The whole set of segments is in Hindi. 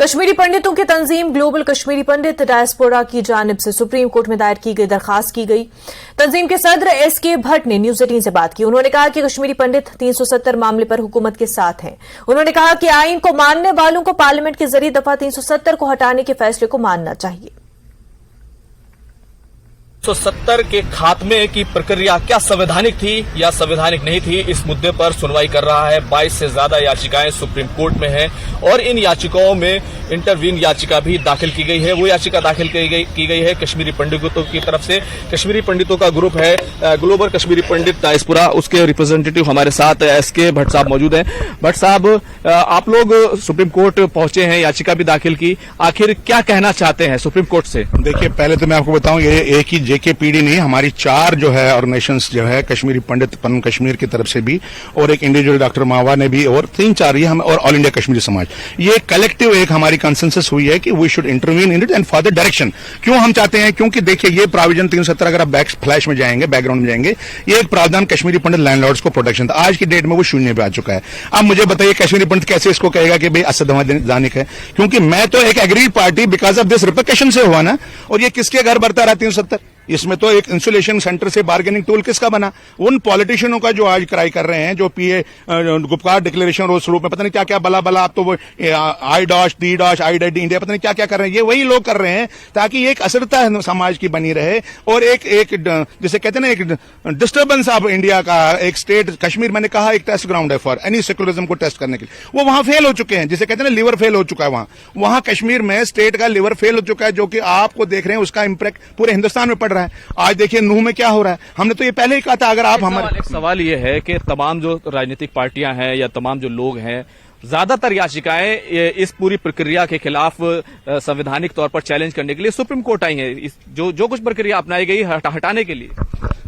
कश्मीरी पंडितों की तंजीम ग्लोबल कश्मीरी पंडित डायस्पोरा की जानिब से सुप्रीम कोर्ट में दायर की गई दरखास्त की गई। तंजीम के सदर एसके भट्ट ने न्यूज 18 से बात की। उन्होंने कहा कि कश्मीरी पंडित 370 मामले पर हुकूमत के साथ हैं। उन्होंने कहा कि आइन को मानने वालों को पार्लियामेंट के जरिए दफा 370 को हटाने के फैसले को मानना चाहिए। 170 के खात्मे की प्रक्रिया क्या संवैधानिक थी या संवैधानिक नहीं थी, इस मुद्दे पर सुनवाई कर रहा है। 22 से ज्यादा याचिकाएं सुप्रीम कोर्ट में हैं और इन याचिकाओं में इंटरवीन याचिका भी दाखिल की गई है। वो याचिका दाखिल की गई है कश्मीरी पंडितों की तरफ से। कश्मीरी पंडितों का ग्रुप है ग्लोबल कश्मीरी पंडित डायस्पोरा, उसके रिप्रेजेंटेटिव हमारे साथ एसके भट्ट साहब मौजूद हैं। भट्ट साहब, आप लोग सुप्रीम कोर्ट पहुंचे हैं, याचिका भी दाखिल की, आखिर क्या कहना चाहते हैं सुप्रीम कोर्ट से? देखिए, पहले तो मैं आपको बताऊं, ये एक ही जेकेपीडी नहीं, हमारी 4 जो है ऑर्गेनाइजेशंस जो है, कश्मीरी पंडित पन कश्मीर की तरफ से भी और एक इंडिविजुअल डॉक्टर मावा ने भी और 3-4 ये हम और ऑल इंडिया कश्मीरी समाज, ये कलेक्टिव एक हमारी कंसेंसस हुई है कि we should intervene in it and for the direction. क्यों हम चाहते हैं? क्योंकि देखिए, ये प्रोविजन 370 अगर आप बैक फ्लैश में जाएंगे, बैकग्राउंड में जाएंगे, ये एक प्रावधान कश्मीरी पंडित लैंडलॉर्ड्स को प्रोटेक्शन था। आज की डेट में वो शून्य पे आ चुका है। अब मुझे बताइए, कश्मीरी पंडित कैसे इसको कहेगा कि भाई असंवैधानिक है? क्योंकि मैं तो एक agreed party because of this repercussion से हुआ ना। और ये किसके घर भरता रहा 370? इसमें तो एक इंसुलेशन सेंटर से बार्गेनिंग टूल किसका बना? उन पॉलिटिशियनों का जो आज क्राई कर रहे हैं, जो पीए गुप्कार डिक्लेरेशन और स्वरूप में पता नहीं क्या क्या बला बला, आप तो वो I dash D dash I डेड इंडिया पता नहीं क्या क्या कर रहे हैं, ये वही लोग कर रहे हैं ताकि एक असरता समाज की बनी रहे और एक जिसे कहते हैं ना, एक डिस्टर्बेंस ऑफ इंडिया का एक स्टेट। कश्मीर, मैंने कहा, एक टेस्ट ग्राउंड है फॉर एनी सेकुलरिज्म को टेस्ट करने के लिए। वो वहां फेल हो चुके हैं, जिसे कहते हैं ना, लिवर फेल हो चुका है। वहां कश्मीर में स्टेट का लिवर फेल हो चुका है, जो कि आपको देख रहे हैं, उसका इंपैक्ट पूरे हिंदुस्तान में पड़ रहा है। आज देखिए नूह में क्या हो रहा है। हमने तो ये पहले ही कहा था, अगर आप हमारे एक सवाल ये है कि तमाम जो राजनीतिक पार्टियां हैं या तमाम जो लोग हैं, ज्यादातर याचिकाएं इस पूरी प्रक्रिया के खिलाफ संवैधानिक तौर पर चैलेंज करने के लिए सुप्रीम कोर्ट आई है, जो कुछ प्रक्रिया अपनाई गई हटाने के लिए।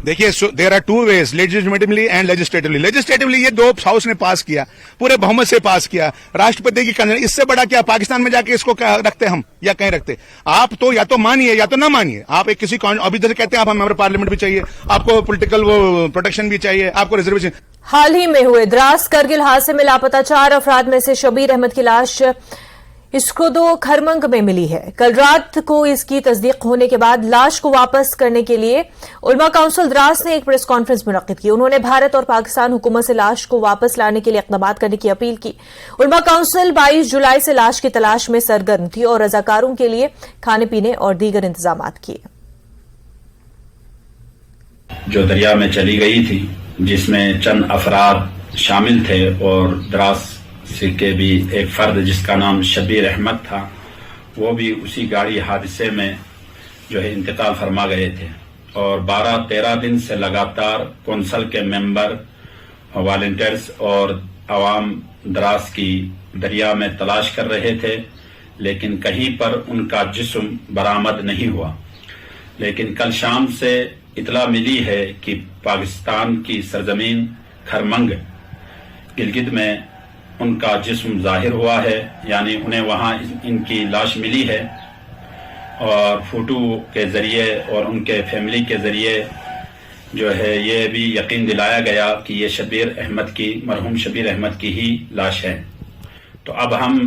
देखिए, देयर आर 2 वेज, लेजिस्लेटिवली एंड लेजिस्लेटिवली। लेजिस्लेटिवली ये 2 हाउस ने पास किया, पूरे बहुमत से पास किया, राष्ट्रपति की कंसेंट। इससे बड़ा क्या पाकिस्तान में जाके इसको रखते हम या कहीं रखते? आप तो या तो मानिए या तो ना मानिए। आप एक किसी अभी जैसे कहते हैं आप हमारे पार्लियामेंट भी चाहिए, आपको पॉलिटिकल वो प्रोटेक्शन भी चाहिए, आपको रिजर्वेशन। हाल ही में हुए द्रास करगिल हादसे में लापता 4 अफराद में से शबीर अहमद की लाश इस्कोदो खरमंग में मिली है। कल रात को इसकी तस्दीक होने के बाद लाश को वापस करने के लिए उलमा काउंसिल द्रास ने एक प्रेस कॉन्फ्रेंस मुनक्किद की। उन्होंने भारत और पाकिस्तान हुकूमत से लाश को वापस लाने के लिए इक़दाम करने की अपील की। उलमा काउंसिल 22 जुलाई से लाश की तलाश में सरगर्म थी और रजाकारों के लिए खाने पीने और दीगर इंतजाम किए। जो दरिया में चली गई थी, जिसमें चंद अफराद शामिल थे और द्रास के भी एक फर्द जिसका नाम शबीर अहमद था, वो भी उसी गाड़ी हादसे में जो है इंतकाल फरमा गए थे। और 12-13 दिन से लगातार कौंसल के मेंबर, वॉलंटियर्स और आवाम द्रास की दरिया में तलाश कर रहे थे, लेकिन कहीं पर उनका जिस्म बरामद नहीं हुआ। लेकिन कल शाम से इतला मिली है कि पाकिस्तान की सरजमीन खरमंग गिलगित में उनका जिस्म जाहिर हुआ है, यानी उन्हें वहां इनकी लाश मिली है। और फोटो के जरिए और उनके फैमिली के जरिए जो है ये भी यकीन दिलाया गया कि ये शबीर अहमद की, मरहूम शबीर अहमद की ही लाश है। तो अब हम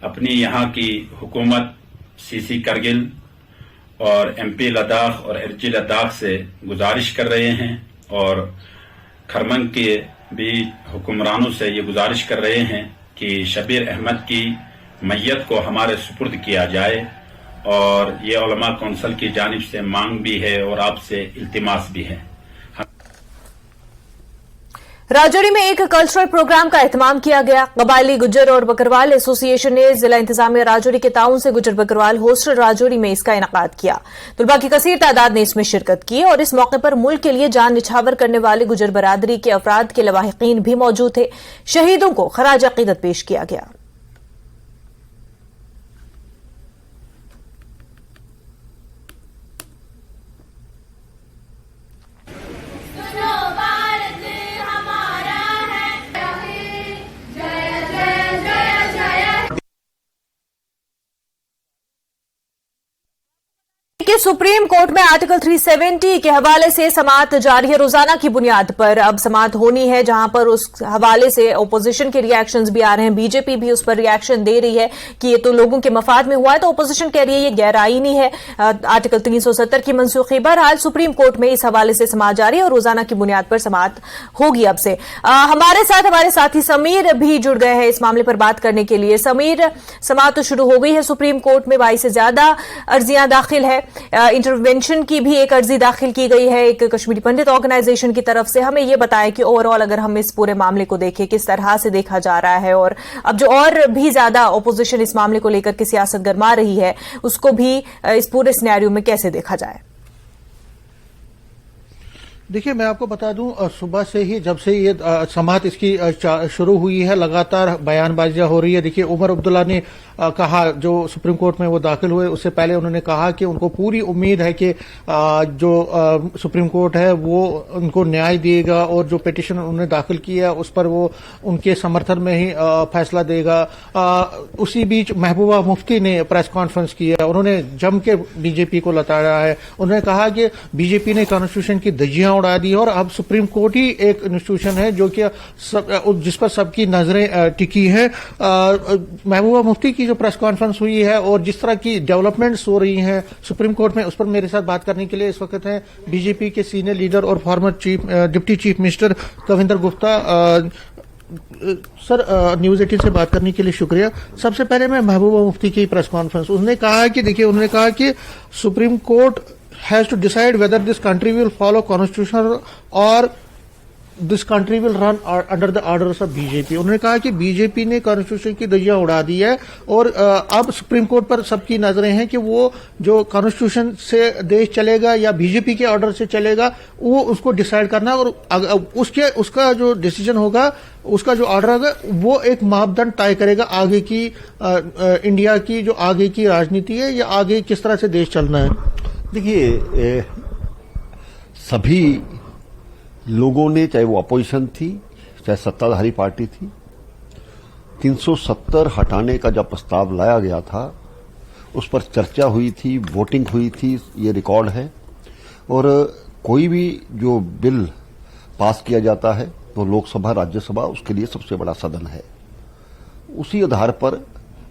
अपनी यहाँ की हुकूमत सीसी करगिल और MP लद्दाख और RG लद्दाख से गुजारिश कर रहे हैं और खरमंग के भी हुक्मरानों से ये गुजारिश कर रहे हैं कि शबीर अहमद की मैयत को हमारे सुपुर्द किया जाए। और ये उलमा कौंसिल की जानिब से मांग भी है और आपसे इल्तिमास भी है। राजौरी में एक कल्चरल प्रोग्राम का एहतमाम किया गया। कबायली गुज्जर और बकरवाल एसोसिएशन ने जिला इंतजामिया राजौरी के ताउन से गुज्जर बकरवाल हॉस्टल राजौरी में इसका इनेकाद किया। तुलबा की कसीर तादाद ने इसमें शिरकत की और इस मौके पर मुल्क के लिए जान निछावर करने वाले गुज्जर बरादरी के अफराद के लवाहिकीन भी मौजूद थे। शहीदों को खराज अकीदत पेश किया गया। समीर, सुप्रीम कोर्ट में आर्टिकल 370 के हवाले से समाअत जारी है। रोजाना की बुनियाद पर अब समाअत होनी है, जहां पर उस हवाले से ओपोजिशन के रिएक्शंस भी आ रहे हैं। बीजेपी भी उस पर रिएक्शन दे रही है कि ये तो लोगों के मफाद में हुआ है, तो ओपोजिशन कह रही है ये गैर आईनी है। आर्टिकल 370 की मनसूखी। बहरहाल सुप्रीम कोर्ट में इस हवाले से समाअत जारी है और रोजाना की बुनियाद पर समाअत होगी अब से। हमारे साथी समीर भी जुड़ गए हैं इस मामले पर बात करने के लिए। समीर, समाअत तो शुरू हो गई है सुप्रीम कोर्ट में, 22 से ज्यादा अर्जियां दाखिल है। इंटरवेंशन की भी एक अर्जी दाखिल की गई है एक कश्मीरी पंडित ऑर्गेनाइजेशन की तरफ से। हमें यह बताएं कि ओवरऑल अगर हम इस पूरे मामले को देखें, किस तरह से देखा जा रहा है, और अब जो और भी ज्यादा ओपोजिशन इस मामले को लेकर के सियासत गरमा रही है, उसको भी इस पूरे सिनेरियो में कैसे देखा जाए? देखिए, मैं आपको बता दूं, सुबह से ही जब से ये समाअत इसकी शुरू हुई है, लगातार बयानबाजियां हो रही है। देखिए, उमर अब्दुल्ला ने कहा, जो सुप्रीम कोर्ट में वो दाखिल हुए, उससे पहले उन्होंने कहा कि उनको पूरी उम्मीद है कि जो सुप्रीम कोर्ट है वो उनको न्याय देगा और जो पिटीशन उन्होंने दाखिल किया उस पर वो उनके समर्थन में ही फैसला देगा। उसी बीच महबूबा मुफ्ती ने प्रेस कॉन्फ्रेंस किया, उन्होंने जम के बीजेपी को लताड़ा है। उन्होंने कहा कि बीजेपी ने कॉन्स्टिट्यूशन की धज्जियां उड़ा दी और अब सुप्रीम कोर्ट ही एक इंस्टीट्यूशन है जो कि जिस पर सबकी नजरें टिकी हैं। महबूबा मुफ्ती की जो प्रेस कॉन्फ्रेंस हुई है और जिस तरह की डेवलपमेंट्स हो रही हैं सुप्रीम कोर्ट में, उस पर मेरे साथ बात करने के लिए इस वक्त हैं बीजेपी के सीनियर लीडर और farmer deputy chief minister Kavinder Gupta. Sir, news 18 से बात करने के लिए शुक्रिया। सबसे पहले मैं महबूबा मुफ्ती की प्रेस कॉन्फ्रेंस, उन्होंने कहा कि supreme court has to decide whether this country will follow constitution or this country will run under the orders of BJP। उन्होंने कहा कि बीजेपी ने कॉन्स्टिट्यूशन की धज्जियां उड़ा दी है और अब सुप्रीम कोर्ट पर सबकी नजरें हैं कि वो जो कॉन्स्टिट्यूशन से देश चलेगा या बीजेपी के ऑर्डर से चलेगा, वो उसको डिसाइड करना और उसका जो डिसीजन होगा, उसका जो ऑर्डर होगा, वो एक मापदंड तय करेगा आगे की इंडिया की जो आगे की राजनीति है या आगे किस तरह से देश चलना है। देखिए, सभी लोगों ने, चाहे वो अपोजिशन थी चाहे सत्ताधारी पार्टी थी, 370 हटाने का जब प्रस्ताव लाया गया था उस पर चर्चा हुई थी, वोटिंग हुई थी, ये रिकॉर्ड है। और कोई भी जो बिल पास किया जाता है तो लोकसभा राज्यसभा उसके लिए सबसे बड़ा सदन है। उसी आधार पर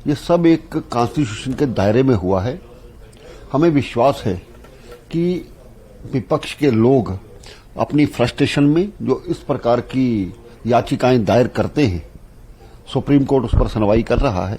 ये सब एक कॉन्स्टिट्यूशन के दायरे में हुआ है। हमें विश्वास है कि विपक्ष के लोग अपनी फ्रस्ट्रेशन में जो इस प्रकार की याचिकाएं दायर करते हैं, सुप्रीम कोर्ट उस पर सुनवाई कर रहा है।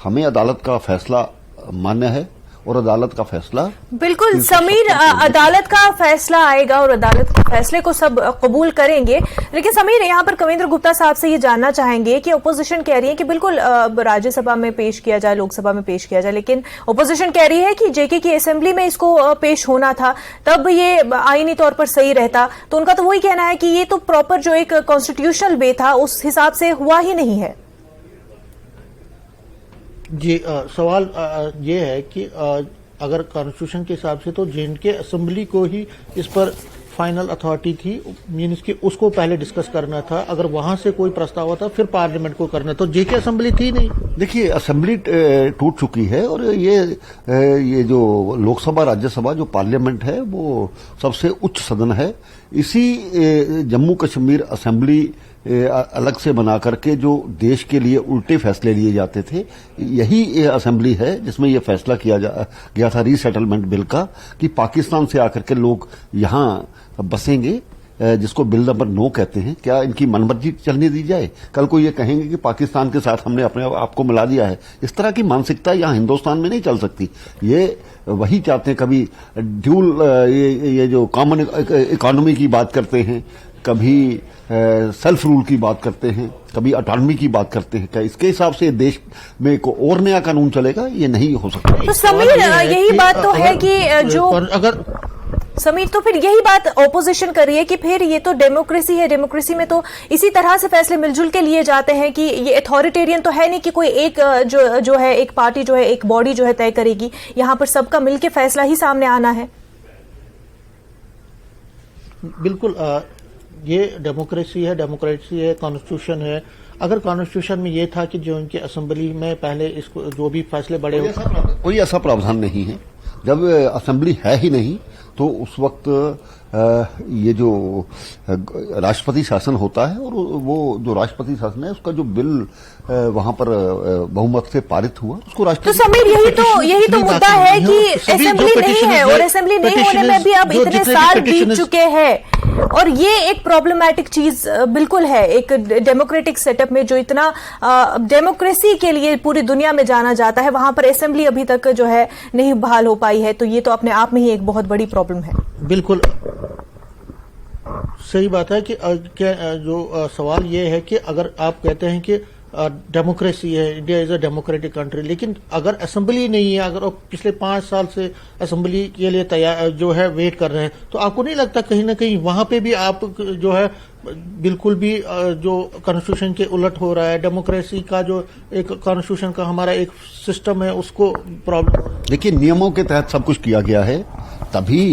हमें अदालत का फैसला मान्य है और अदालत का फैसला बिल्कुल। समीर, अदालत का फैसला आएगा और अदालत के फैसले को सब कबूल करेंगे, लेकिन समीर, यहाँ पर कविंद्र गुप्ता साहब से ये जानना चाहेंगे कि ओपोजिशन कह रही है कि बिल्कुल राज्यसभा में पेश किया जाए, लोकसभा में पेश किया जाए, लेकिन ओपोजिशन कह रही है कि जेके की असेंबली में इसको पेश होना था, तब ये आईनी तौर पर सही रहता। तो उनका तो वही कहना है कि ये तो प्रॉपर जो एक कॉन्स्टिट्यूशनल वे था उस हिसाब से हुआ ही नहीं है। जी, सवाल ये है कि अगर कॉन्स्टिट्यूशन के हिसाब से तो जेएनके असेंबली को ही इस पर फाइनल अथॉरिटी थी, मीन्स कि उसको पहले डिस्कस करना था। अगर वहां से कोई प्रस्ताव आता फिर पार्लियामेंट को करना, तो जेके असेंबली थी नहीं। देखिए, असेंबली टूट चुकी है और ये जो लोकसभा राज्यसभा जो पार्लियामेंट है वो सबसे उच्च सदन है। इसी जम्मू कश्मीर असेंबली अलग से बना करके जो देश के लिए उल्टे फैसले लिए जाते थे, यही असेंबली है जिसमें यह फैसला किया गया था रीसेटलमेंट बिल का, कि पाकिस्तान से आकर के लोग यहां बसेंगे, जिसको बिल नंबर 9 कहते हैं। क्या इनकी मनमर्जी चलने दी जाए? कल को ये कहेंगे कि पाकिस्तान के साथ हमने अपने आप को मिला दिया है। इस तरह की मानसिकता यहां हिंदुस्तान में नहीं चल सकती। ये वही चाहते हैं, कभी ड्यूल ये जो कॉमन इकोनॉमी की बात करते हैं, कभी सेल्फ रूल की बात करते हैं, कभी ऑटोनॉमी की बात करते हैं। क्या इसके हिसाब से देश में को और नया कानून चलेगा? ये नहीं हो सकता। तो समीर, यही बात तो है कि जो अगर समीर, तो फिर यही बात ऑपोजिशन कर रही है कि फिर ये तो डेमोक्रेसी है, डेमोक्रेसी में तो इसी तरह से फैसले मिलजुल के लिए जाते हैं कि ये अथॉरिटेरियन तो है नहीं कि कोई एक जो है एक पार्टी जो है एक बॉडी जो है तय करेगी। यहां पर सबका मिलकर फैसला ही सामने आना है। बिल्कुल, ये डेमोक्रेसी है, कॉन्स्टिट्यूशन है। अगर कॉन्स्टिट्यूशन में ये था कि जो उनकी असेंबली में पहले इसको जो भी फैसले बड़े कोई ऐसा प्रावधान नहीं है। जब असेंबली है ही नहीं तो उस वक्त ये जो राष्ट्रपति शासन होता है और वो जो राष्ट्रपति शासन है उसका जो बिल वहां पर बहुमत से पारित हुआ उसको तो राष्ट्रपति समीर यही तो मुद्दा है कि असेंबली नहीं है और असेंबली नहीं होने में भी अब इतने साल बीत चुके हैं और ये एक प्रॉब्लमैटिक चीज बिल्कुल है। एक डेमोक्रेटिक सेटअप में जो इतना डेमोक्रेसी के लिए पूरी दुनिया में जाना जाता है वहां पर असेंबली अभी तक जो है नहीं बहाल हो पाई है, तो ये तो अपने आप में ही एक बहुत बड़ी प्रॉब्लम है। बिल्कुल सही बात है कि जो सवाल ये है कि अगर आप कहते हैं कि डेमोक्रेसी है, India is a democratic country, लेकिन अगर असेंबली नहीं है, अगर आप पिछले 5 साल से असेंबली के लिए तैयार जो है वेट कर रहे हैं, तो आपको नहीं लगता कहीं ना कहीं वहां पे भी आप जो है बिल्कुल भी जो कॉन्स्टिट्यूशन के उलट हो रहा है, डेमोक्रेसी का जो एक कॉन्स्टिट्यूशन का हमारा एक सिस्टम है उसको प्रॉब्लम। देखिए, नियमों के तहत सब कुछ किया गया है, तभी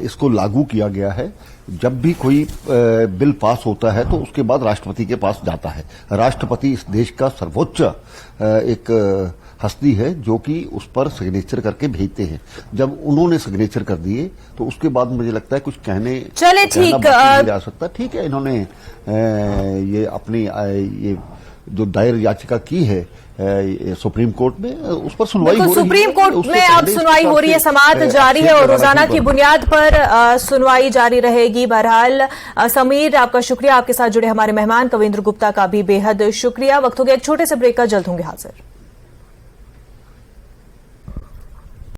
इसको लागू किया गया है। जब भी कोई बिल पास होता है तो उसके बाद राष्ट्रपति के पास जाता है। राष्ट्रपति इस देश का सर्वोच्च एक हस्ती है जो कि उस पर सिग्नेचर करके भेजते हैं। जब उन्होंने सिग्नेचर कर दिए तो उसके बाद मुझे लगता है कुछ कहने चले ठीक नहीं जा सकता। ठीक है, इन्होंने ये अपनी ये जो दायर याचिका की है सुप्रीम कोर्ट में, उस पर सुनवाई हो रही है। सुप्रीम कोर्ट में अब सुनवाई हो रही है, समाअत जारी है और रोजाना की बुनियाद पर सुनवाई जारी रहेगी। बहरहाल समीर, आपका शुक्रिया। आपके साथ जुड़े हमारे मेहमान कविंद्र गुप्ता का भी बेहद शुक्रिया। वक्त हो गया एक छोटे से ब्रेक का, जल्द होंगे हाजिर।